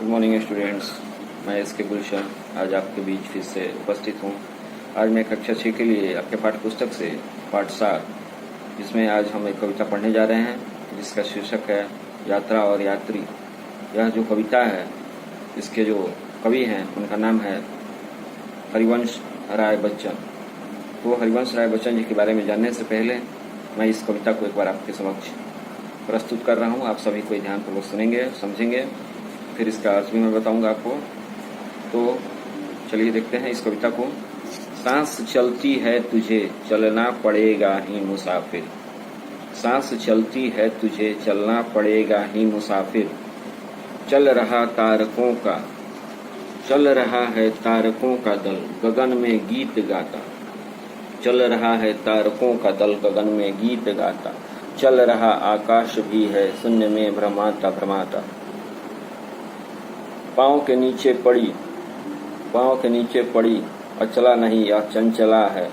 Good morning students. मैं S के गुलशन आज आपके बीच फिर से उपस्थित हूँ। आज मैं कक्षा 6 के लिए आपके पाठ्य पुस्तक से पाठ 7, जिसमें आज हम एक कविता पढ़ने जा रहे हैं जिसका शीर्षक है यात्रा और यात्री। यह जो कविता है, इसके जो कवि हैं उनका नाम है हरिवंश राय बच्चन। तो हरिवंश राय बच्चन जी के बारे में जानने से पहले मैं इस कविता को एक बार आपके समक्ष प्रस्तुत कर रहा हूँ। आप सभी को ध्यानपूर्वक सुनेंगे, समझेंगे, फिर इसका अर्थ भी मैं बताऊंगा आपको। तो चलिए देखते हैं इस कविता को। सांस चलती है तुझे चलना पड़ेगा ही मुसाफिर, सांस चलती है तुझे चलना पड़ेगा ही मुसाफिर। चल रहा तारकों का, चल रहा है तारकों का दल गगन में गीत गाता, चल रहा है तारकों का दल गगन में गीत गाता। चल रहा आकाश भी है शून्य में भ्रमाता भ्रमाता। पाँव के नीचे पड़ी, पाँव के नीचे पड़ी, अचला नहीं यह चंचला है।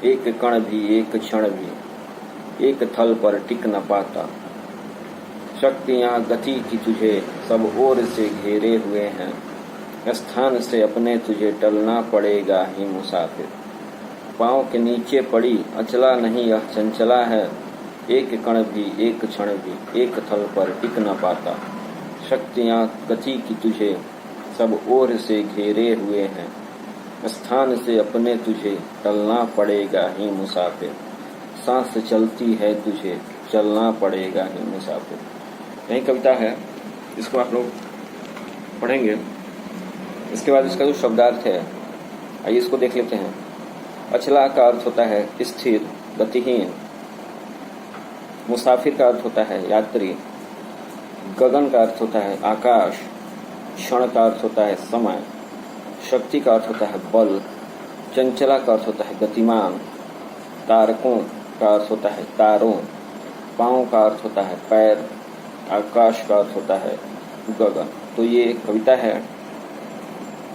एक कण भी, एक क्षण भी, एक थल पर टिक न पाता। शक्तियाँ गति की तुझे सब ओर से घेरे हुए हैं, स्थान से अपने तुझे टलना पड़ेगा ही मुसाफिर। पाँव के नीचे पड़ी, अचला नहीं यह चंचला है। एक कण भी, एक क्षण भी, एक थल पर टिक न पाता। शक्तियाँ गति की तुझे सब ओर से घेरे हुए हैं, स्थान से अपने तुझे टलना पड़ेगा ही मुसाफिर। सांस चलती है तुझे चलना पड़ेगा ही मुसाफिर। यही कविता है, इसको आप लोग पढ़ेंगे। इसके बाद इसका जो शब्दार्थ है, आइए इसको देख लेते हैं। अचला का अर्थ होता है स्थिर, गतिहीन। मुसाफिर का अर्थ होता है यात्री। गगन का अर्थ होता है आकाश। क्षण का अर्थ होता है समय। शक्ति का अर्थ होता है बल। चंचला का अर्थ होता है गतिमान। तारकों का अर्थ होता है तारों। पाँव का अर्थ होता है पैर। आकाश का अर्थ होता है गगन। तो ये एक कविता है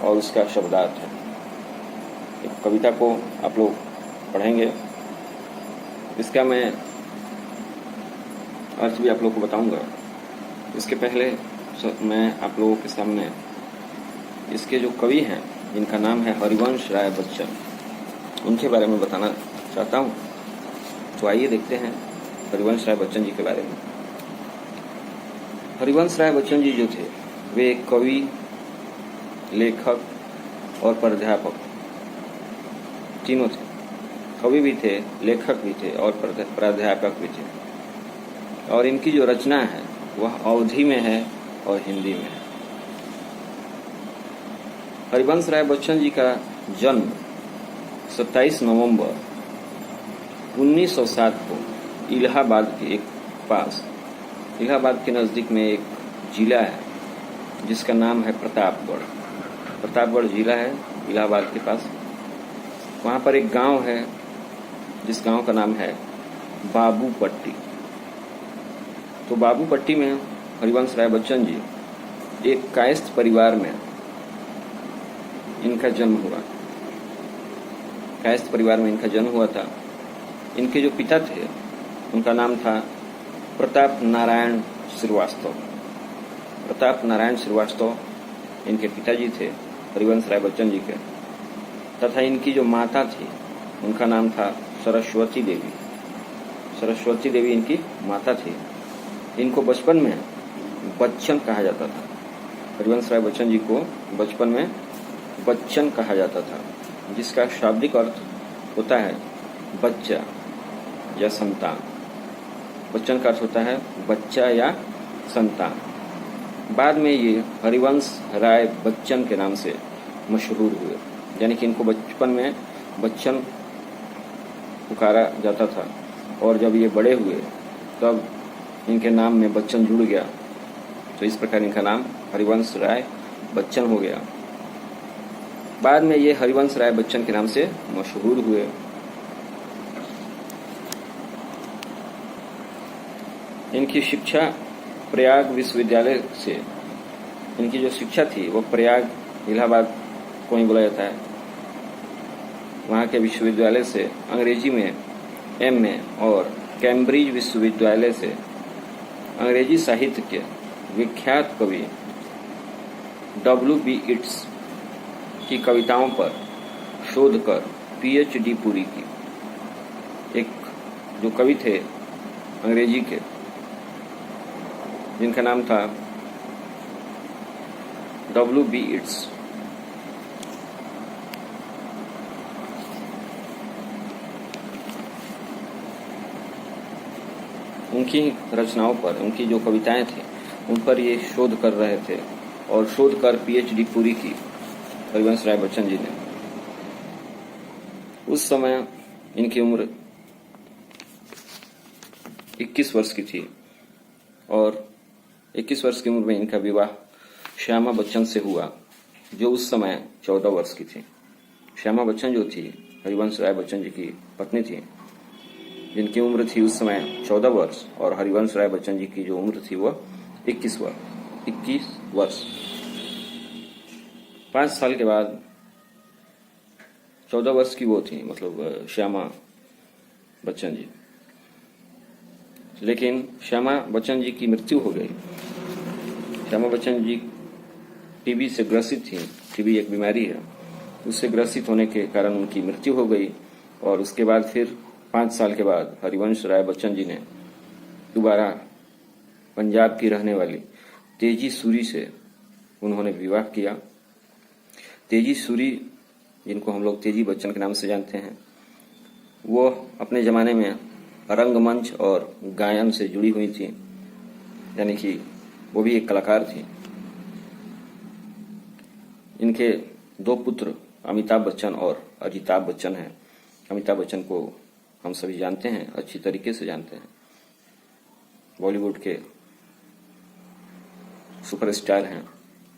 और उसका शब्दार्थ है। एक कविता को आप लोग पढ़ेंगे, इसका मैं अर्थ भी आप लोग को बताऊंगा। इसके पहले मैं आप लोगों के सामने इसके जो कवि हैं, जिनका नाम है हरिवंश राय बच्चन, उनके बारे में बताना चाहता हूं। तो आइए देखते हैं हरिवंश राय बच्चन जी के बारे में। हरिवंश राय बच्चन जी जो थे, वे एक कवि, लेखक और प्राध्यापक तीनों थे। कवि भी थे, लेखक भी थे और प्राध्यापक भी थे। और इनकी जो रचना है वह अवधी में है और हिंदी में है। हरिवंश राय बच्चन जी का जन्म 27 नवंबर 1907 को इलाहाबाद के एक पास, इलाहाबाद के नज़दीक में एक जिला है जिसका नाम है प्रतापगढ़। प्रतापगढ़ जिला है इलाहाबाद के पास। वहाँ पर एक गांव है जिस गांव का नाम है बाबूपट्टी। तो बाबूपट्टी में हरिवंश राय बच्चन जी एक कायस्थ परिवार में इनका जन्म हुआ। कायस्थ परिवार में इनका जन्म हुआ था। इनके जो पिता थे उनका नाम था प्रताप नारायण श्रीवास्तव। प्रताप नारायण श्रीवास्तव इनके पिताजी थे हरिवंश राय बच्चन जी के। तथा इनकी जो माता थी उनका नाम था सरस्वती देवी। सरस्वती देवी इनकी माता थी। इनको बचपन में बच्चन कहा जाता था। हरिवंश राय बच्चन जी को बचपन में बच्चन कहा जाता था, जिसका शाब्दिक अर्थ होता है बच्चा या संतान। बच्चन का अर्थ होता है बच्चा या संतान। बाद में ये हरिवंश राय बच्चन के नाम से मशहूर हुए, यानी कि इनको बचपन में बच्चन पुकारा जाता था और जब ये बड़े हुए तब इनके नाम में बच्चन जुड़ गया। तो इस प्रकार इनका नाम हरिवंश राय बच्चन हो गया। बाद में ये हरिवंश राय बच्चन के नाम से मशहूर हुए। इनकी शिक्षा प्रयाग विश्वविद्यालय से, इनकी जो शिक्षा थी वो प्रयाग इलाहाबाद को ही बोला जाता है, वहाँ के विश्वविद्यालय से अंग्रेजी में एमए और कैम्ब्रिज विश्वविद्यालय से अंग्रेजी साहित्य के विख्यात कवि W.B. इट्स की कविताओं पर शोध कर PhD पूरी की। एक जो कवि थे अंग्रेजी के, जिनका नाम था W.B. इट्स, उनकी रचनाओं पर, उनकी जो कविताएं थी उन पर ये शोध कर रहे थे और शोध कर PhD पूरी की हरिवंश राय बच्चन जी ने। उस समय इनकी उम्र 21 वर्ष की थी और 21 वर्ष की उम्र में इनका विवाह श्यामा बच्चन से हुआ, जो उस समय 14 वर्ष की थी। श्यामा बच्चन जो थी हरिवंश राय बच्चन जी की पत्नी थी, जिनकी उम्र थी उस समय 14 वर्ष, और हरिवंश राय बच्चन जी की जो उम्र थी वह 21 वर्ष। 5 साल के बाद 14 वर्ष की वो थी, मतलब श्यामा बच्चन जी। लेकिन श्यामा बच्चन जी की मृत्यु हो गई। श्यामा बच्चन जी टीबी से ग्रसित थी। टीबी एक बीमारी है, उससे ग्रसित होने के कारण उनकी मृत्यु हो गई। और उसके बाद फिर 5 साल के बाद हरिवंश राय बच्चन जी ने दोबारा पंजाब की रहने वाली तेजी सूरी से उन्होंने विवाह किया। तेजी सूरी, जिनको हम लोग तेजी बच्चन के नाम से जानते हैं, वो अपने ज़माने में रंगमंच और गायन से जुड़ी हुई थी, यानी कि वो भी एक कलाकार थी। इनके 2 पुत्र अमिताभ बच्चन और अजिताभ बच्चन हैं। अमिताभ बच्चन को हम सभी जानते हैं, अच्छी तरीके से जानते हैं। बॉलीवुड के सुपरस्टार हैं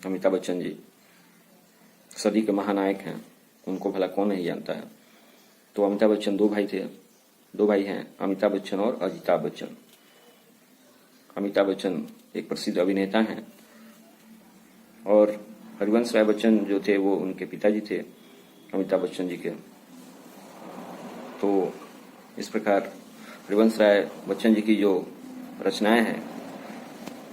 अमिताभ बच्चन जी, सदी के महानायक हैं, उनको भला कौन नहीं जानता है। तो अमिताभ बच्चन 2 भाई थे, 2 भाई हैं, अमिताभ बच्चन और अजिताभ बच्चन। अमिताभ बच्चन एक प्रसिद्ध अभिनेता हैं और हरिवंश राय बच्चन जो थे वो उनके पिताजी थे अमिताभ बच्चन जी के। तो इस प्रकार हरिवंश राय बच्चन जी की जो रचनाएं हैं,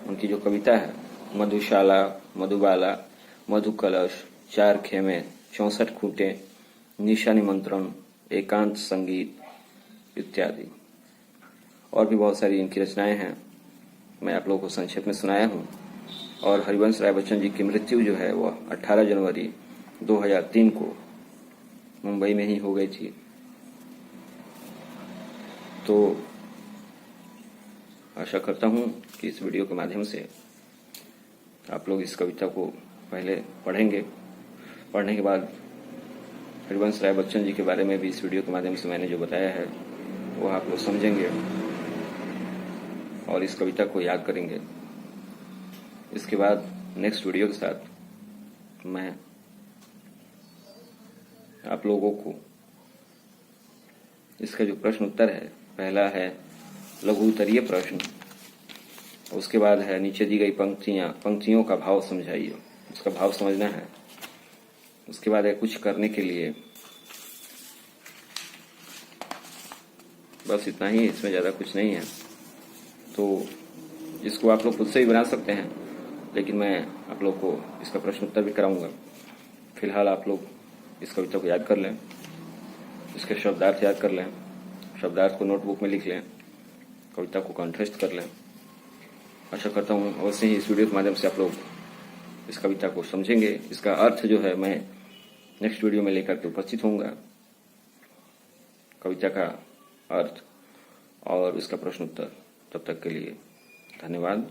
उनकी जो कविता है, मधुशाला, मधुबाला, मधुकलश, 4 खेमे, 64 खूंटे, निशा निमंत्रण, एकांत संगीत इत्यादि, और भी बहुत सारी इनकी रचनाएं हैं, मैं आप लोगों को संक्षेप में सुनाया हूं। और हरिवंश राय बच्चन जी की मृत्यु जो है वह 18 जनवरी 2003 को मुंबई में ही हो गई थी। तो आशा करता हूं कि इस वीडियो के माध्यम से आप लोग इस कविता को पहले पढ़ेंगे। पढ़ने के बाद हरिवंश राय बच्चन जी के बारे में भी इस वीडियो के माध्यम से मैंने जो बताया है वो आप लोग समझेंगे और इस कविता को याद करेंगे। इसके बाद नेक्स्ट वीडियो के साथ मैं आप लोगों को इसका जो प्रश्न उत्तर है, पहला है लघु उत्तरीय प्रश्न, उसके बाद है नीचे दी गई पंक्तियों का भाव समझाइए, उसका भाव समझना है। उसके बाद है कुछ करने के लिए। बस इतना ही, इसमें ज़्यादा कुछ नहीं है। तो इसको आप लोग खुद से भी बना सकते हैं, लेकिन मैं आप लोग को इसका प्रश्न उत्तर भी कराऊंगा। फिलहाल आप लोग इस कविता को याद कर लें, इसके शब्दार्थ याद कर लें, शब्दार्थ को नोटबुक में लिख लें, कविता को कंठस्थ कर लें। आशा करता हूँ अवश्य ही इस वीडियो के माध्यम से आप लोग इस कविता को समझेंगे। इसका अर्थ जो है मैं नेक्स्ट वीडियो में लेकर के उपस्थित होऊंगा, कविता का अर्थ और इसका प्रश्न उत्तर। तब तक के लिए धन्यवाद।